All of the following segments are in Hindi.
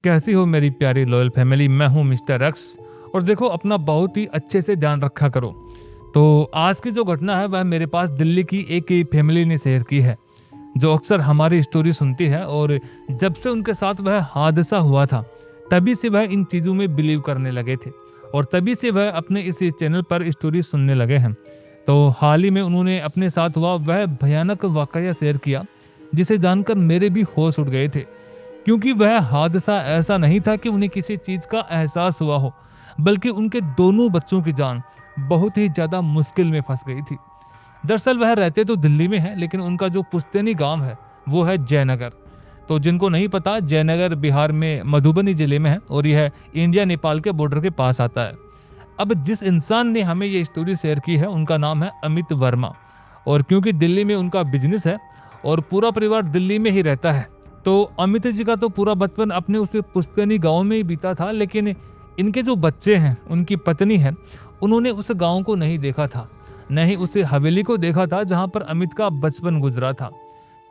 कैसी हो मेरी प्यारी लॉयल फैमिली। मैं हूं मिस्टर एक्स। और देखो, अपना बहुत ही अच्छे से ध्यान रखा करो। तो आज की जो घटना है वह मेरे पास दिल्ली की एक ही फैमिली ने शेयर की है, जो अक्सर हमारी स्टोरी सुनती है। और जब से उनके साथ वह हादसा हुआ था, तभी से वह इन चीज़ों में बिलीव करने लगे थे और तभी से वह अपने इस चैनल पर स्टोरी सुनने लगे हैं। तो हाल ही में उन्होंने अपने साथ हुआ वह भयानक वाकया शेयर किया, जिसे जानकर मेरे भी होश उड़ गए थे। क्योंकि वह हादसा ऐसा नहीं था कि उन्हें किसी चीज़ का एहसास हुआ हो, बल्कि उनके दोनों बच्चों की जान बहुत ही ज़्यादा मुश्किल में फंस गई थी। दरअसल वह रहते तो दिल्ली में है, लेकिन उनका जो पुश्तैनी गांव है वो है जयनगर। तो जिनको नहीं पता, जयनगर बिहार में मधुबनी जिले में है और यह इंडिया नेपाल के बॉर्डर के पास आता है। अब जिस इंसान ने हमें ये स्टोरी शेयर की है उनका नाम है अमित वर्मा। और क्योंकि दिल्ली में उनका बिजनेस है और पूरा परिवार दिल्ली में ही रहता है, तो अमित जी का तो पूरा बचपन अपने उस पुश्तैनी गांव में ही बीता था। लेकिन इनके जो बच्चे हैं, उनकी पत्नी है, उन्होंने उस गांव को नहीं देखा था, न ही उस हवेली को देखा था जहां पर अमित का बचपन गुजरा था।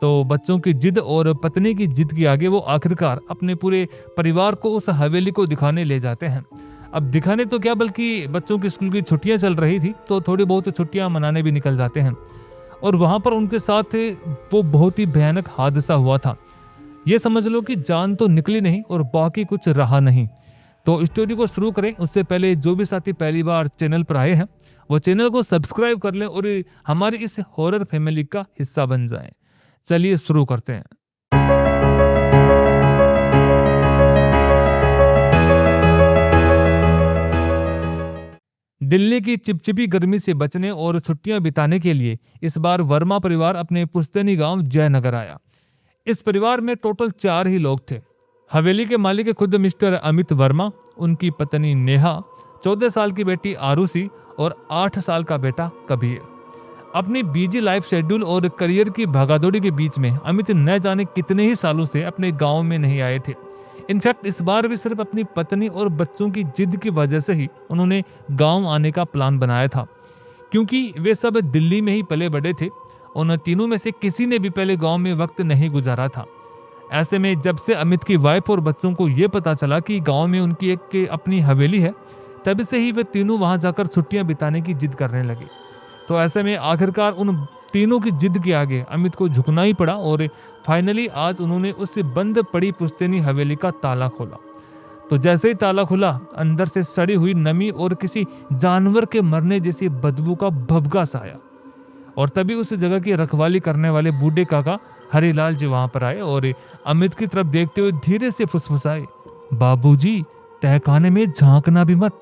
तो बच्चों की जिद और पत्नी की जिद के आगे वो आखिरकार अपने पूरे परिवार को उस हवेली को दिखाने ले जाते हैं। अब दिखाने तो क्या, बल्कि बच्चों की स्कूल की छुट्टियां चल रही थी, तो थोड़ी बहुत छुट्टियां मनाने भी निकल जाते हैं। और वहां पर उनके साथ वो बहुत ही भयानक हादसा हुआ था। ये समझ लो कि जान तो निकली नहीं और बाकी कुछ रहा नहीं। तो स्टोरी को शुरू करें उससे पहले जो भी साथी पहली बार चैनल पर आए हैं वो चैनल को सब्सक्राइब कर लें और हमारी इस हॉरर फैमिली का हिस्सा बन जाएं। चलिए शुरू करते हैं। दिल्ली की चिपचिपी गर्मी से बचने और छुट्टियां बिताने के लिए इस बार वर्मा परिवार अपने पुश्तैनी गांव जयनगर आया। इस परिवार में टोटल 4 ही लोग थे। हवेली के मालिक खुद मिस्टर अमित वर्मा, उनकी पत्नी नेहा, 14 साल की बेटी आरुषि और 8 साल का बेटा कबीर। अपनी बिजी लाइफ शेड्यूल और करियर की भागादौड़ी के बीच में अमित न जाने कितने ही सालों से अपने गांव में नहीं आए थे। इनफैक्ट इस बार भी सिर्फ अपनी पत्नी और बच्चों की जिद की वजह से ही उन्होंने गांव आने का प्लान बनाया था, क्योंकि वे सब दिल्ली में ही पले बड़े थे। उन तीनों में से किसी ने भी पहले गांव में वक्त नहीं गुजारा था। ऐसे में जब से अमित की वाइफ और बच्चों को यह पता चला कि गांव में उनकी एक अपनी हवेली है, तब से ही वे तीनों वहां जाकर छुट्टियां बिताने की जिद करने लगे। तो ऐसे में आखिरकार उन तीनों की जिद के आगे अमित को झुकना ही पड़ा और फाइनली आज उन्होंने उस बंद पड़ी पुश्तैनी हवेली का ताला खोला। तो जैसे ही ताला खुला, अंदर से सड़ी हुई नमी और किसी जानवर के मरने जैसी बदबू का भभका सा आया। और तभी उस जगह की रखवाली करने वाले बूढ़े काका हरिलाल जी वहां पर आए और अमित की तरफ देखते हुए धीरे से फुसफुसाए, बाबूजी, तहखाने में झांकना भी मत।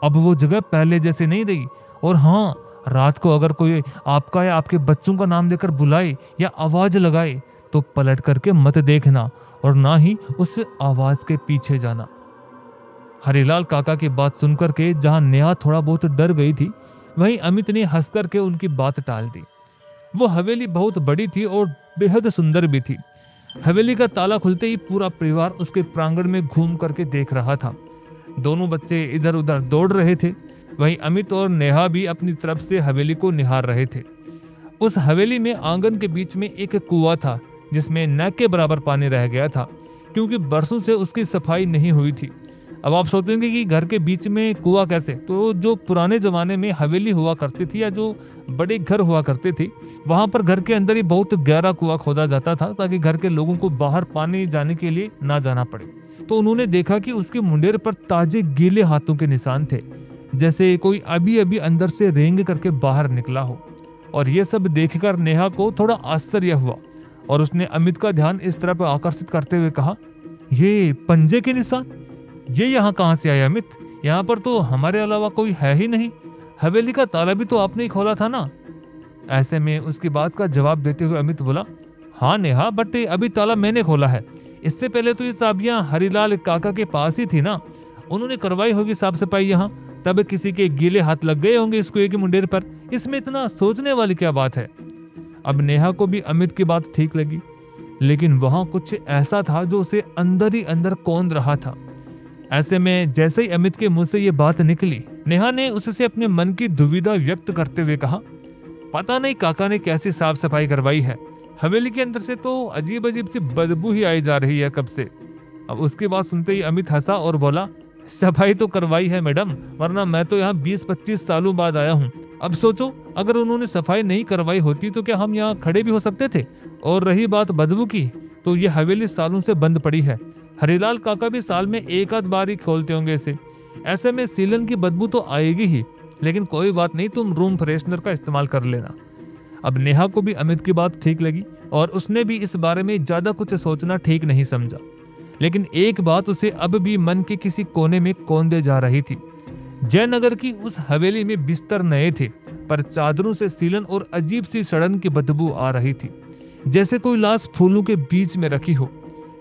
अब वो जगह पहले जैसे नहीं रही। और हाँ, रात को अगर कोई आपका या आपके बच्चों का नाम लेकर बुलाए या आवाज लगाए तो पलट करके मत देखना और ना ही उस आवाज के पीछे जाना। हरिलाल काका की बात सुनकर के जहां नेहा थोड़ा बहुत डर गई थी, वहीं अमित ने हंस करके उनकी बात टाल दी। वो हवेली बहुत बड़ी थी और बेहद सुंदर भी थी। हवेली का ताला खुलते ही पूरा परिवार उसके प्रांगण में घूम करके देख रहा था। दोनों बच्चे इधर उधर दौड़ रहे थे, वहीं अमित और नेहा भी अपनी तरफ से हवेली को निहार रहे थे। उस हवेली में आंगन के बीच में एक कुआं था, जिसमें नाक के बराबर पानी रह गया था, क्योंकि बरसों से उसकी सफाई नहीं हुई थी। अब आप सोचेंगे कि घर के बीच में कुआं कैसे? तो जो पुराने जमाने में हवेली हुआ करती थी या जो बड़े घर हुआ करते थे, वहां पर घर के अंदर ही बहुत गहरा कुआं खोदा जाता था, ताकि घर के लोगों को बाहर पानी जाने के लिए ना जाना पड़े। तो उन्होंने देखा कि उसके मुंडेर पर ताजे गीले हाथों के निशान थे, जैसे कोई अभी अभी अंदर से रेंग करके बाहर निकला हो। और ये सब देखकर नेहा को थोड़ा आश्चर्य हुआ और उसने अमित का ध्यान इस तरफ आकर्षित करते हुए कहा, ये पंजे के निशान, ये यहाँ कहाँ से आया अमित? यहाँ पर तो हमारे अलावा कोई है ही नहीं। हवेली का ताला भी तो आपने ही खोला था ना? ऐसे में उसकी बात का जवाब देते हुए अमित बोला, हाँ नेहा, बट अभी ताला मैंने खोला है। इससे पहले तो ये चाबियां हरिलाल काका के पास ही थी ना, उन्होंने करवाई होगी साफ सफाई यहाँ, तब किसी के गीले हाथ लग गए होंगे इस कुएं के मुंडेर पर। इसमें इतना सोचने वाली क्या बात है? अब नेहा को भी अमित की बात ठीक लगी, लेकिन वहां कुछ ऐसा था जो उसे अंदर ही अंदर कौंध रहा था। ऐसे में जैसे ही अमित के मुंह से ये बात निकली, नेहा ने उससे अपने मन की दुविधा व्यक्त करते हुए कहा, पता नहीं काका ने कैसी साफ सफाई करवाई है, हवेली के अंदर से तो अजीब अजीब सी बदबू ही आई जा रही है कब से। अब उसकी बात सुनते ही अमित हंसा और बोला, सफाई तो करवाई है मैडम, वरना मैं तो यहाँ 20-25 सालों बाद आया हूँ। अब सोचो, अगर उन्होंने सफाई नहीं करवाई होती तो क्या हम यहाँ खड़े भी हो सकते थे? और रही बात बदबू की, तो ये हवेली सालों से बंद पड़ी है। हरिलाल काका भी साल में एक आध बार ही खोलते होंगे इसे। ऐसे में सीलन की बदबू तो आएगी ही, लेकिन कोई बात नहीं, तुम रूम फ्रेशनर का इस्तेमाल कर लेना। अब नेहा को भी अमित की बात ठीक लगी और उसने भी इस बारे में ज्यादा कुछ सोचना ठीक नहीं समझा। लेकिन एक बात उसे अब भी मन के किसी कोने में कौंधे जा रही थी। जयनगर की उस हवेली में बिस्तर नए थे, पर चादरों से सीलन और अजीब सी सड़न की बदबू आ रही थी, जैसे कोई लाश फूलों के बीच में रखी हो।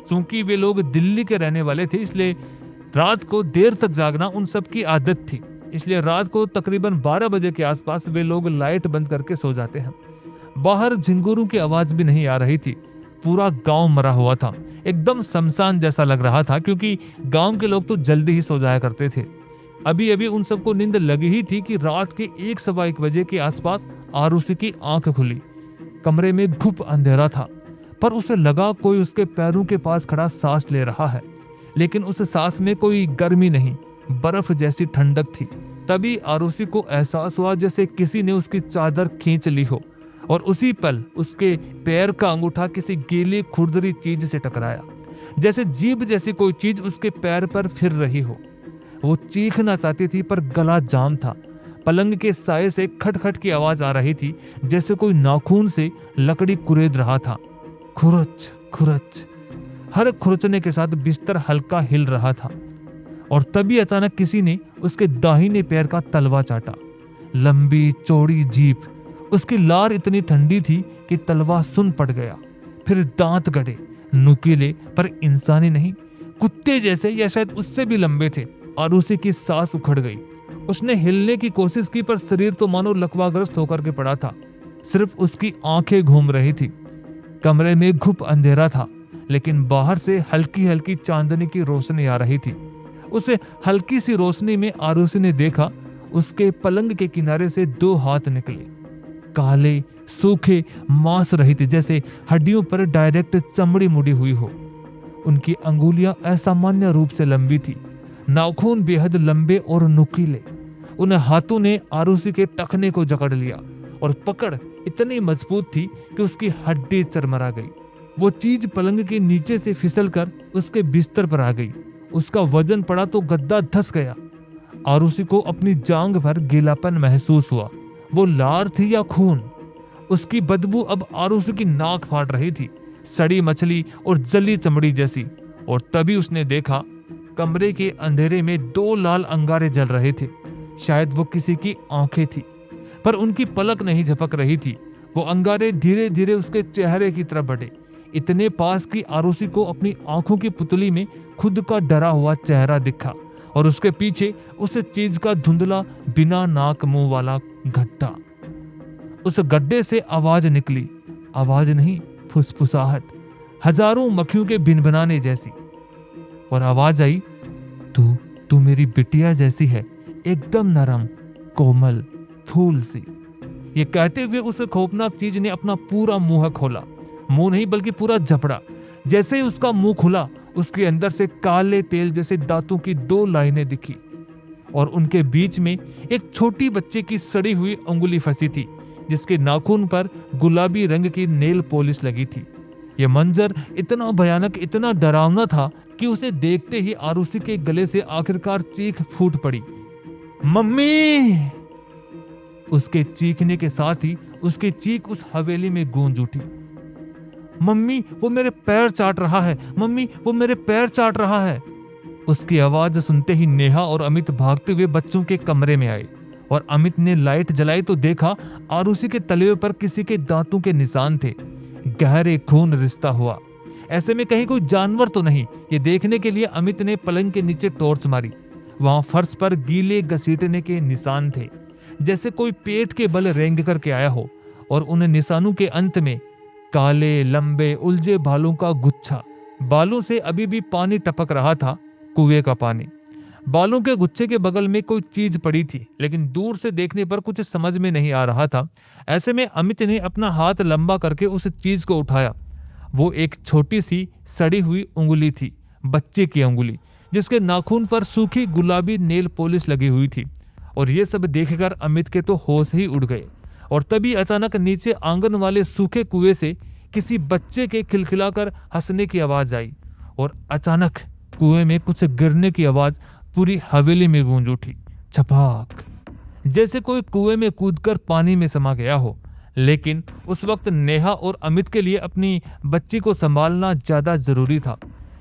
क्योंकि वे लोग दिल्ली के रहने वाले थे, इसलिए रात को देर तक जागना उन सब की आदत थी। इसलिए रात को तकरीबन 12 बजे के आसपास वे लोग लाइट बंद करके सो जाते हैं। बाहर झिंगुरों की आवाज भी नहीं आ रही थी। पूरा गांव मरा हुआ था, एकदम शमशान जैसा लग रहा था, क्योंकि गांव के लोग तो जल्दी ही सो जाया करते थे। अभी अभी उन सबको नींद लगी ही थी कि रात के 1-1:15 बजे के आसपास आरुषि की आंख खुली। कमरे में घुप अंधेरा था, पर उसे लगा कोई उसके पैरों के पास खड़ा सांस ले रहा है, लेकिन उस सांस में कोई गर्मी नहीं, बर्फ जैसी ठंडक थी। तभी आरुषि को एहसास हुआ जैसे किसी ने उसकी चादर खींच ली हो, और उसी पल उसके पैर का अंगूठा किसी गीली खुरदरी चीज से टकराया, जैसे जीभ जैसी कोई चीज उसके पैर पर फिर रही हो। वो चीखना चाहती थी, पर गला जाम था। पलंग के साए से खटखट की आवाज आ रही थी, जैसे कोई नाखून से लकड़ी कुरेद रहा था। खुरच खुरच, हर खुरचने के साथ बिस्तर हल्का हिल रहा था। और तभी अचानक किसी ने उसके दाहिने पैर का तलवा चाटा। लंबी चौड़ी जीभ, उसकी लार इतनी ठंडी थी कि तलवा सुन पड़ गया। फिर दांत गड़े, नुकीले पर इंसानी नहीं, कुत्ते जैसे या शायद उससे भी लंबे थे। और उसी की सांस उखड़ गई। उसने हिलने की कोशिश की, पर शरीर तो मानो लकवाग्रस्त होकर के पड़ा था। सिर्फ उसकी आंखें घूम रही थी। कमरे में घुप अंधेरा था, लेकिन बाहर से हल्की हल्की चांदनी की रोशनी आ रही थी। उसे हल्की सी रोशनी में आरुषि ने देखा, उसके पलंग के किनारे से 2 हाथ निकले, काले सूखे मांस रहित, जैसे हड्डियों पर डायरेक्ट चमड़ी मुड़ी हुई हो। उनकी अंगुलियां असामान्य रूप से लंबी थी, नाखून बेहद लंबे और नुकीले। उन हाथों ने आरुषि के टखने को जकड़ लिया, और पकड़ इतनी मजबूत थी कि उसकी हड्डी चरमरा गई। वो चीज पलंग के नीचे से फिसलकर उसके बिस्तर पर आ गई। उसका वजन पड़ा तो गद्दा धस गया। आरुषि को अपनी जांघ पर गीलापन महसूस हुआ। वो लार थी या खून? उसकी बदबू अब आरुषि की नाक फाड़ रही थी, सड़ी मछली और जली चमड़ी जैसी। और तभी उसने देखा, कमरे के अंधेरे में 2 लाल अंगारे जल रहे थे। शायद वो किसी की आंखें थी, पर उनकी पलक नहीं झपक रही थी। वो अंगारे धीरे धीरे उसके चेहरे की तरफ बढ़े, इतने पास कि आरुषि को अपनी आंखों की पुतली में खुद का डरा हुआ चेहरा दिखा, और उसके पीछे उस चीज का धुंधला बिना नाक मुंह वाला गड्ढा। उस गड्ढे से आवाज निकली, आवाज नहीं, फुसफुसाहट, हजारों मक्खियों के भिनभिनाने जैसी। और आवाज आई, तू मेरी बिटिया जैसी है, एकदम नरम, कोमल, फूल सी। ये कहते हुए उस खौफनाक चीज ने अपना पूरा मुंह खोला, मुंह नहीं बल्कि पूरा जबड़ा। जैसे ही उसका मुंह खुला, उसके अंदर से काले तेल जैसे दांतों की 2 लाइनें दिखी, और उनके बीच में एक छोटी बच्चे की सड़ी हुई अंगुली फंसी थी, जिसके नाखून पर गुलाबी रंग की नेल पॉलिश लगी थी। यह मंजर इतना भयानक, इतना डरावना था कि उसे देखते ही आरुषि के गले से आखिरकार चीख फूट पड़ी, मम्मी! उसके चीखने के साथ ही उसकी चीख उस हवेली में गूंज उठी। मम्मी, वो मेरे पैर चाट रहा है, मम्मी, वो मेरे पैर चाट रहा है। उसकी आवाज सुनते ही नेहा और अमित भागते हुए बच्चों के कमरे में आए, और अमित ने लाइट जलाई तो देखा आरुषि के तलवे पर किसी के दांतों के निशान थे। गहरे खून रिश्ता हुआ। ऐसे में कहीं कोई जानवर तो नहीं, ये देखने के लिए अमित ने पलंग के नीचे टॉर्च मारी। वहां फर्श पर गीले घसीटने के निशान थे, जैसे कोई पेट के बल रेंग करके आया हो, और उन निशानों के अंत में काले लंबे उलझे बालों का गुच्छा। बालों से अभी भी पानी टपक रहा था, कुएं का पानी। बालों के गुच्छे के बगल में कोई चीज पड़ी थी, लेकिन दूर से देखने पर कुछ समझ में नहीं आ रहा था। ऐसे में अमित ने अपना हाथ लंबा करके उस चीज को उठाया। वो एक छोटी सी सड़ी हुई उंगली थी, बच्चे की अंगुली, जिसके नाखून पर सूखी गुलाबी नेल पॉलिश लगी हुई थी। और ये सब देखकर अमित के तो होश ही उड़ गए। और तभी अचानक नीचे आंगन वाले सूखे कुएं से किसी बच्चे के खिलखिलाकर हंसने की आवाज आई। और अचानक कुएं में कुछ गिरने की आवाज पूरी हवेली में गूंज उठी। छपाक, जैसे कोई कुएं में कूदकर पानी में समा गया हो। लेकिन उस वक्त नेहा और अमित के लिए अपनी बच्ची को संभालना ज्यादा जरूरी था,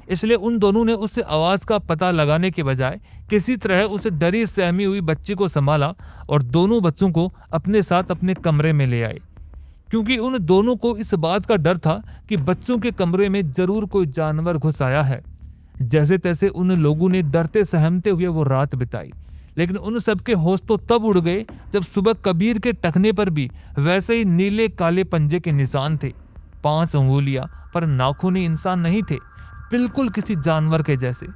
इसलिए उन दोनों ने उस आवाज का पता लगाने के बजाय किसी तरह उस डरी सहमी हुई बच्ची को संभाला और दोनों बच्चों को अपने साथ अपने कमरे में ले आए, क्योंकि उन दोनों को इस बात का डर था कि बच्चों के कमरे में जरूर कोई जानवर घुस आया है। जैसे तैसे उन लोगों ने डरते सहमते हुए वो रात बिताई। लेकिन उन सबके होश तो तब उड़ गए जब सुबह कबीर के टखने पर भी वैसे ही नीले काले पंजे के निशान थे। 5 अंगुलियां पर नाखून इंसान नहीं थे, बिल्कुल किसी जानवर के जैसे।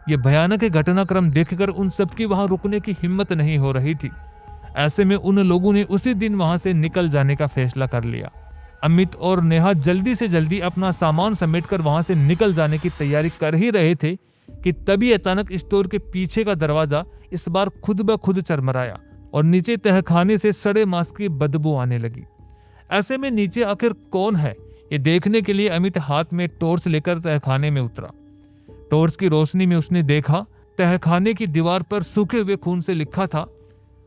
ये भयानक घटनाक्रम देखकर उन सबकी वहां रुकने की हिम्मत नहीं हो रही थी। ऐसे में उन लोगों ने उसी दिन वहां से निकल जाने का फैसला कर लिया। अमित और नेहा जल्दी से जल्दी अपना सामान समेटकर वहां से निकल जाने की तैयारी कर ही रहे थे कि तभी अचानक स्टोर के पीछे का दरवाजा इस बार खुद ब खुद चरमराया और नीचे तहखाने से सड़े मांस की बदबू आने लगी। ऐसे में नीचे आखिर कौन है, ये देखने के लिए अमित हाथ में टॉर्च लेकर तहखाने में उतरा। टॉर्च की रोशनी में उसने देखा तहखाने की दीवार पर सूखे हुए खून से लिखा था,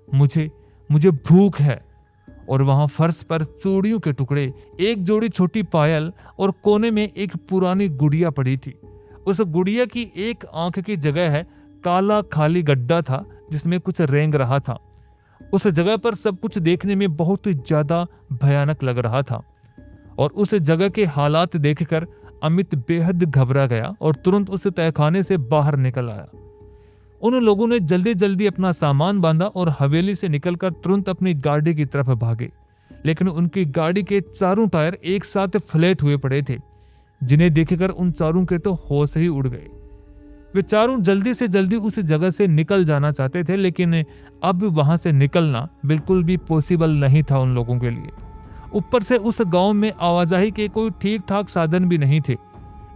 मुझे भूख है। और वहां फर्श पर चूड़ियों के टुकड़े, एक जोड़ी छोटी पायल और कोने में एक पुरानी गुड़िया पड़ी थी। उस गुड़िया की एक आंख की जगह है काला खाली गड्ढा था जिसमें कुछ रेंग रहा था। उस जगह पर सब कुछ देखने में बहुत ही ज्यादा भयानक लग रहा था और उस जगह के हालात देखकर अमित बेहद घबरा गया और तुरंत उस तहखाने से बाहर निकल आया। उन लोगों ने जल्दी जल्दी अपना सामान बांधा और हवेली से निकलकर तुरंत अपनी गाड़ी की तरफ भागे। लेकिन उनकी गाड़ी के चारों टायर एक साथ फ्लैट हुए पड़े थे, जिन्हें देखकर उन चारों के तो होश ही उड़ गए। वे चारों जल्दी से जल्दी उस जगह से निकल जाना चाहते थे, लेकिन अब वहां से निकलना बिल्कुल भी पॉसिबल नहीं था उन लोगों के लिए। ऊपर से उस गांव में आवाजाही के कोई ठीक ठाक साधन भी नहीं थे।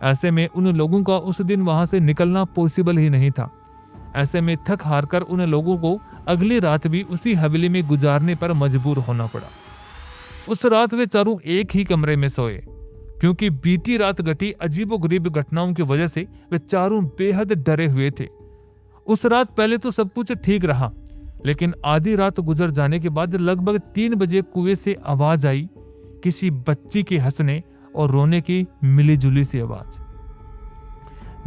ऐसे में उन लोगों का उस दिन वहां से निकलना पॉसिबल ही नहीं था। ऐसे में थक हारकर उन लोगों को अगली रात भी उसी हवेली में गुजारने पर मजबूर होना पड़ा। उस रात वे चारों एक ही कमरे में सोए, क्योंकि बीती रात घटी अजीबोगरीब घटनाओं की वजह से वे चारों बेहद डरे हुए थे। उस रात पहले तो सब कुछ ठीक रहा, लेकिन आधी रात गुजर जाने के बाद लगभग 3 बजे कुएं से आवाज आई, किसी बच्ची के हंसने और रोने की मिलीजुली सी आवाज।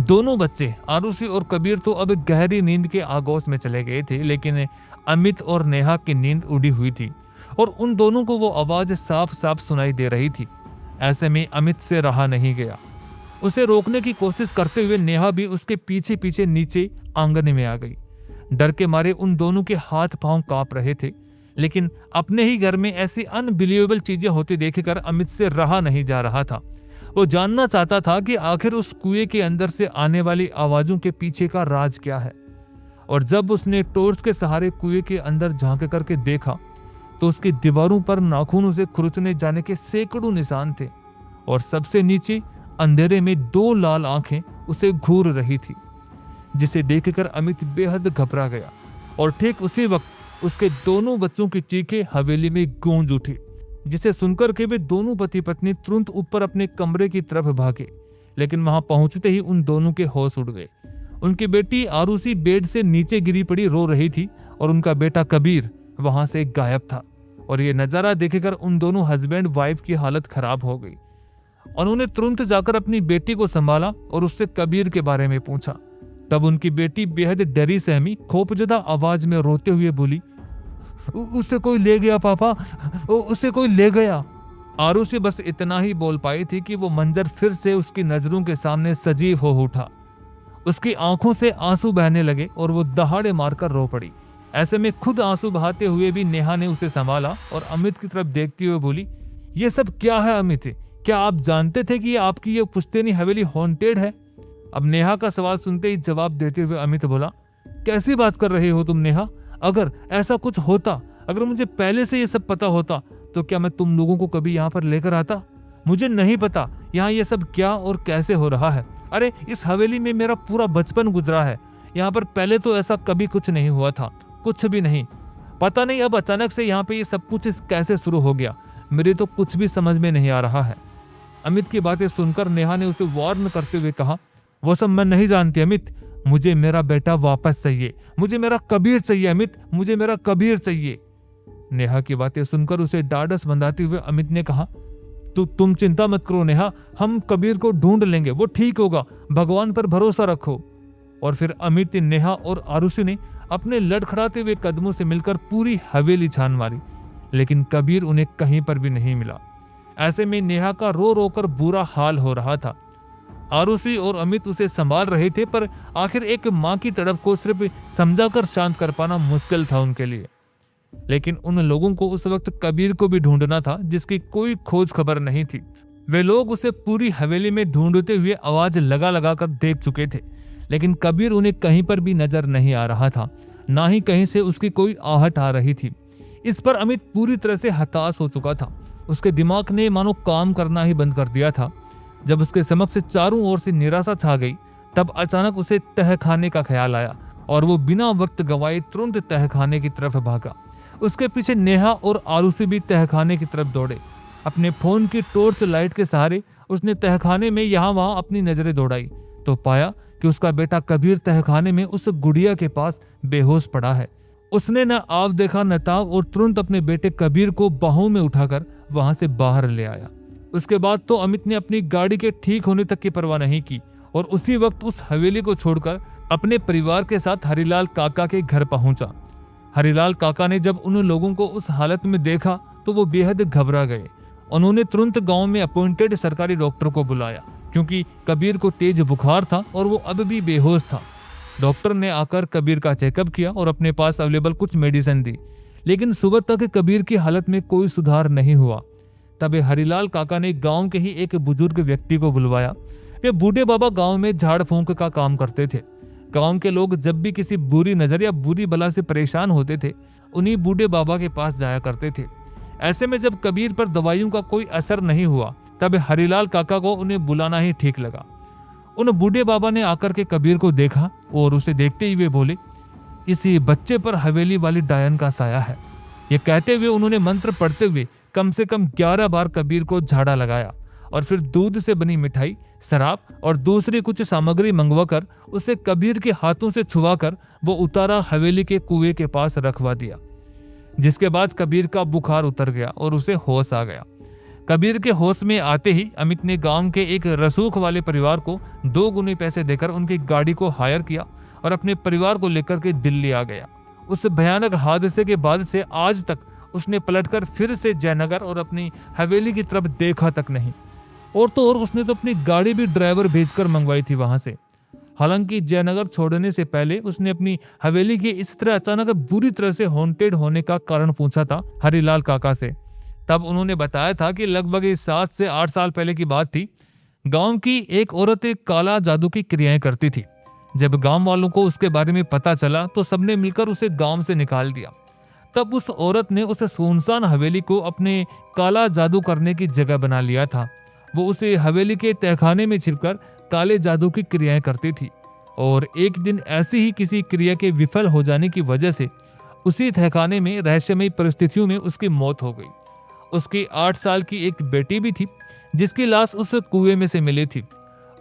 दोनों बच्चे आरुषि और कबीर तो अब गहरी नींद के आगोश में चले गए थे, लेकिन अमित और नेहा की नींद उड़ी हुई थी और उन दोनों को वो आवाज साफ साफ सुनाई दे रही थी। ऐसे में अमित से रहा नहीं गया। उसे रोकने की कोशिश करते हुए नेहा भी उसके पीछे पीछे नीचे आंगन में आ गई। डर के मारे उन दोनों के हाथ पांव कांप रहे थे, लेकिन अपने ही घर में ऐसी अनबिलीवेबल चीजें होती देखकर अमित से रहा नहीं जा रहा था। वो जानना चाहता था कि आखिर उस कुएं के अंदर से आने वाली आवाजों के पीछे का राज क्या है। और जब उसने टॉर्च के सहारे कुएं के अंदर झांक करके देखा तो उसकी दीवारों पर नाखूनों से खुरचने जाने के सैकड़ों निशान थे और सबसे नीचे अंधेरे में 2 लाल आंखें उसे घूर रही थी, जिसे देखकर अमित बेहद घबरा गया। और ठीक उसी वक्त उसके दोनों बच्चों की चीखें हवेली में गूंज उठी, जिसे सुनकर के वे दोनों पति पत्नी तुरंत ऊपर अपने कमरे की तरफ भागे। लेकिन वहां पहुंचते ही उन दोनों के होश उड़ गए। उनकी बेटी आरुषि बेड से नीचे गिरी पड़ी रो रही थी और उनका बेटा कबीर वहां से गायब था। और ये नजारा देखकर उन दोनों हस्बैंड वाइफ की हालत खराब हो गई। उन्होंने तुरंत जाकर अपनी बेटी को संभाला और उससे कबीर के बारे में पूछा। तब उनकी बेटी बेहद डरी सहमी खौफजदा आवाज में रोते हुए बोली, उसे कोई ले गया पापा, उसे कोई ले गया। आरुषि बस इतना ही बोल पाई थी कि वो मंजर फिर से उसकी नजरों के सामने सजीव हो उठा। उसकी आंखों से आंसू बहने लगे और वो दहाड़े मारकर रो पड़ी। ऐसे में खुद आंसू बहाते हुए भी नेहा ने उसे संभाला और अमित की तरफ देखते हुए बोली, ये सब क्या है अमित? क्या आप जानते थे कि आपकी ये पुश्तैनी हवेली हॉन्टेड है? अब नेहा का सवाल सुनते ही जवाब देते हुए अमित बोला, कैसी बात कर रहे हो तुम नेहा? अगर ऐसा कुछ होता, अगर मुझे पहले से ये सब पता होता तो क्या मैं तुम लोगों को कभी यहाँ पर लेकर आता? मुझे नहीं पता यहाँ ये सब क्या और कैसे हो रहा है। अरे इस हवेली में मेरा पूरा बचपन गुजरा है, यहाँ पर पहले तो ऐसा कभी कुछ नहीं हुआ था, कुछ भी नहीं। पता नहीं अब अचानक से यहाँ पे ये सब कुछ कैसे शुरू हो गया, मेरे तो कुछ भी समझ में नहीं आ रहा है। अमित की बातें सुनकर नेहा ने उसे वार्न करते हुए कहा, वो सब मैं नहीं जानती अमित, मुझे मेरा बेटा वापस चाहिए, मुझे मेरा कबीर चाहिए अमित, मुझे मेरा कबीर चाहिए। नेहा की बातें सुनकर उसे डांडस बंधाते हुए अमित ने कहा, तुम चिंता मत करो नेहा, हम कबीर को ढूंढ लेंगे, वो ठीक होगा, भगवान पर भरोसा रखो। और फिर अमित, नेहा और आरुषि ने अपने लड़खड़ाते हुए कदमों से मिलकर पूरी हवेली छान मारी, लेकिन कबीर उन्हें कहीं पर भी नहीं मिला। ऐसे में नेहा का रो रो कर बुरा हाल हो रहा था। आरुषि और अमित उसे संभाल रहे थे, पर आखिर एक माँ की तड़प को सिर्फ समझाकर शांत कर पाना मुश्किल था उनके लिए। लेकिन उन लोगों को उस वक्त कबीर को भी ढूंढना था, जिसकी कोई खोज खबर नहीं थी। वे लोग उसे पूरी हवेली में ढूंढते हुए आवाज लगा लगा कर देख चुके थे, लेकिन कबीर उन्हें कहीं पर भी नजर नहीं आ रहा था, ना ही कहीं से उसकी कोई आहट आ रही थी। इस पर अमित पूरी तरह से हताश हो चुका था। उसके दिमाग ने मानो काम करना ही बंद कर दिया था। जब उसके समक्ष चारों ओर से निराशा छा गई, तब अचानक उसे तहखाने का ख्याल आया और वो बिना वक्त गवाए तुरंत तहखाने की तरफ भागा। उसके पीछे नेहा और आरुषि भी तहखाने की तरफ दौड़े। अपने फोन की टॉर्च लाइट के सहारे उसने तहखाने में यहाँ वहां अपनी नजरें दौड़ाई, तो पाया कि उसका बेटा कबीर तहखाने में उस गुड़िया के पास बेहोश पड़ा है। उसने न आव देखा न ताव और तुरंत अपने बेटे कबीर को बाहों में उठाकर वहां से बाहर ले आया। उसके बाद तो अमित ने अपनी गाड़ी के ठीक होने तक की परवाह नहीं की और उसी वक्त उस हवेली को छोड़कर अपने परिवार के साथ हरिलाल काका के घर पहुंचा। हरिलाल काका ने जब उन लोगों को उस हालत में देखा तो वो बेहद घबरा गए। उन्होंने तुरंत गांव में अपॉइंटेड सरकारी डॉक्टर को बुलाया, क्योंकि कबीर को तेज बुखार था और वो अब भी बेहोश था। डॉक्टर ने आकर कबीर का चेकअप किया और अपने पास अवेलेबल कुछ मेडिसिन दी, लेकिन सुबह तक कबीर की हालत में कोई सुधार नहीं हुआ। तब हरिलाल काका ने गांव के ही एक बुजुर्ग व्यक्ति को बुलवाया। वे बूढ़े बाबा गांव में झाड़ फूंक का काम करते थे। गांव के लोग जब भी किसी बुरी नजर या बुरी बला से परेशान होते थे, उन्हीं बूढ़े बाबा के पास जाया करते थे। ऐसे में जब कबीर पर दवाइयों का कोई असर नहीं हुआ, तब हरिलाल काका को उन्हें बुलाना ही ठीक लगा। उन बूढ़े बाबा ने आकर के कबीर को देखा और उसे देखते ही वे बोले, इसी बच्चे पर हवेली वाली डायन का साया है। ये कहते हुए उन्होंने मंत्र पढ़ते हुए कम से कम 11 बार कबीर को झाड़ा लगाया और फिर दूध से बनी मिठाई, शराब और दूसरी कुछ सामग्री मंगवाकर उसे कबीर के हाथों से छुआकर वो उतारा हवेली के कुएं के पास रखवा दिया। जिसके बाद कबीर का बुखार उतर गया और उसे होश आ गया। कबीर के होश में आते ही अमित ने गांव के एक रसूख वाले परिवार को 2 गुने पैसे देकर उनकी गाड़ी को हायर किया और अपने परिवार को लेकर के दिल्ली आ गया। उस भयानक हादसे के बाद से आज तक उसने पलटकर फिर से जयनगर और अपनी हवेली की तरफ देखा तक नहीं। और तो और उसने तो अपनी गाड़ी भी ड्राइवर भेजकर मंगवाई थी वहां से। हालांकि जयनगर छोड़ने से पहले उसने अपनी हवेली के इस तरह अचानक बुरी तरह से हॉन्टेड होने का कारण पूछा था हरिलाल काका से। तब उन्होंने बताया था कि लगभग 7 से 8 साल पहले की बात थी। गांव की एक औरत काला जादू की क्रियाएं करती थी। जब गांव वालों को उसके बारे में पता चला तो सबने मिलकर उसे गांव से निकाल दिया। तब उस औरत ने उस सुनसान हवेली को अपने काला जादू करने की जगह बना लिया था। वो उसे हवेली के तहखाने में छिपकर काले जादू की क्रियाएं करती थी और एक दिन ऐसी ही किसी क्रिया के विफल हो जाने की वजह से उसी तहखाने में रहस्यमयी परिस्थितियों में उसकी मौत हो गई। उसकी 8 साल की एक बेटी भी थी, जिसकी लाश उस कुएं में से मिली थी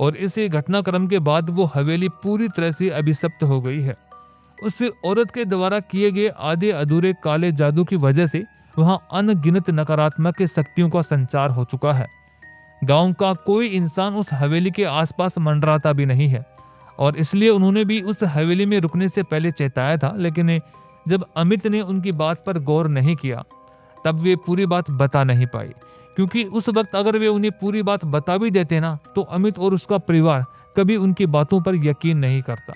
और इस घटनाक्रम के बाद वो हवेली पूरी तरह से अभिशप्त हो गई है। उस औरत के द्वारा किए गए आधे अधूरे काले जादू की वजह से वहां अनगिनत नकारात्मक शक्तियों का संचार हो चुका है। गांव का कोई इंसान उस हवेली के आसपास मंडराता भी नहीं है और इसलिए उन्होंने भी उस हवेली में रुकने से पहले चेताया था। लेकिन जब अमित ने उनकी बात पर गौर नहीं किया, तब वे पूरी बात बता नहीं पाई, क्योंकि उस वक्त अगर वे उन्हें पूरी बात बता भी देते ना, तो अमित और उसका परिवार कभी उनकी बातों पर यकीन नहीं करता।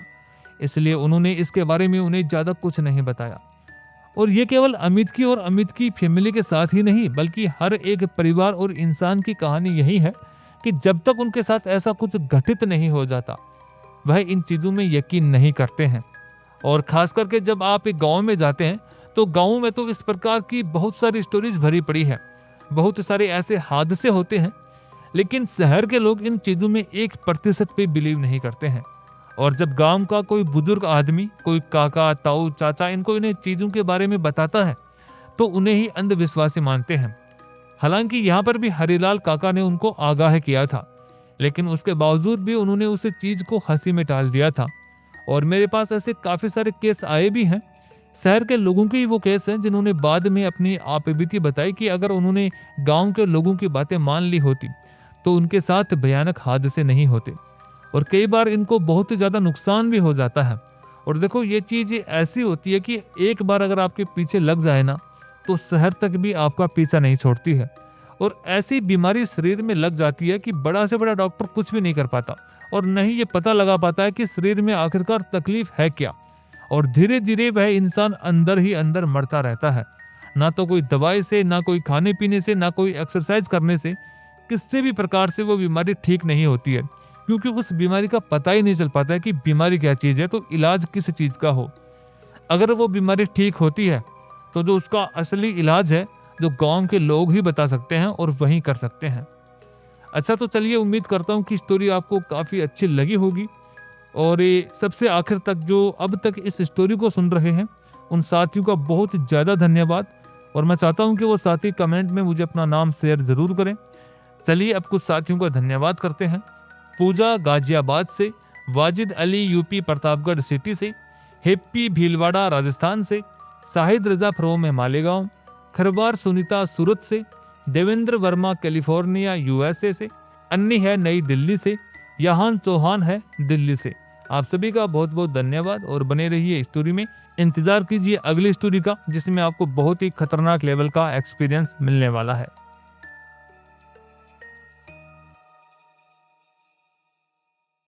इसलिए उन्होंने इसके बारे में उन्हें ज्यादा कुछ नहीं बताया। और ये केवल अमित की और अमित की फैमिली के साथ ही नहीं, बल्कि हर एक परिवार और इंसान की कहानी यही है कि जब तक उनके साथ ऐसा कुछ घटित नहीं हो जाता, वह इन चीजों में यकीन नहीं करते हैं। और खास करके जब आप एक गांव में जाते हैं, तो गांव में तो इस प्रकार की बहुत सारी स्टोरीज भरी पड़ी है। बहुत सारे ऐसे हादसे होते हैं लेकिन शहर के लोग इन चीजों में 1% भी बिलीव नहीं करते हैं। और जब गांव का कोई बुजुर्ग आदमी, कोई काका, ताऊ, चाचा इनको इन्हें चीजों के बारे में बताता है तो उन्हें ही अंधविश्वासी मानते हैं। हालांकि यहाँ पर भी हरिलाल काका ने उनको आगाह किया था, लेकिन उसके बावजूद भी उन्होंने उस चीज को हंसी में टाल दिया था। और मेरे पास ऐसे काफी सारे केस आए भी हैं। शहर के लोगों के ही वो केस हैं जिन्होंने बाद में अपनी आपबीती बताई कि अगर उन्होंने गांव के लोगों की बातें मान ली होती तो उनके साथ भयानक हादसे नहीं होते, और कई बार इनको बहुत ही ज्यादा नुकसान भी हो जाता है। और देखो, ये चीज ऐसी होती है कि एक बार अगर आपके पीछे लग जाए ना तो शहर तक भी आपका पीछा नहीं छोड़ती है। और ऐसी बीमारी शरीर में लग जाती है कि बड़ा से बड़ा डॉक्टर कुछ भी नहीं कर पाता, और न ही ये पता लगा पाता है कि शरीर में आखिरकार तकलीफ है क्या। और धीरे धीरे वह इंसान अंदर ही अंदर मरता रहता है। ना तो कोई दवाई से, ना कोई खाने पीने से, ना कोई एक्सरसाइज करने से, किसी भी प्रकार से वो बीमारी ठीक नहीं होती है, क्योंकि उस बीमारी का पता ही नहीं चल पाता है कि बीमारी क्या चीज है, तो इलाज किस चीज का हो। अगर वो बीमारी ठीक होती है तो जो उसका असली इलाज है, जो गांव के लोग ही बता सकते हैं और वही कर सकते हैं। अच्छा, तो चलिए, उम्मीद करता हूँ कि स्टोरी आपको काफ़ी अच्छी लगी होगी। और ये सबसे आखिर तक जो अब तक इस स्टोरी को सुन रहे हैं उन साथियों का बहुत ज़्यादा धन्यवाद। और मैं चाहता हूँ कि वो साथी कमेंट में मुझे अपना नाम शेयर ज़रूर करें। चलिए, अब कुछ साथियों का धन्यवाद करते हैं। पूजा गाजियाबाद से, वाजिद अली यूपी प्रतापगढ़ सिटी से, हैप्पी भीलवाड़ा राजस्थान से, शाहिद रजा फ्रोम मालेगांव, खरबार सुनीता सूरत से, देवेंद्र वर्मा कैलिफोर्निया यूएसए से, अन्नी है नई दिल्ली से, यहान चौहान है दिल्ली से। आप सभी का बहुत बहुत धन्यवाद और बने रहिए स्टोरी में। इंतजार कीजिए अगली स्टोरी का, जिसमें आपको बहुत ही खतरनाक लेवल का एक्सपीरियंस मिलने वाला है।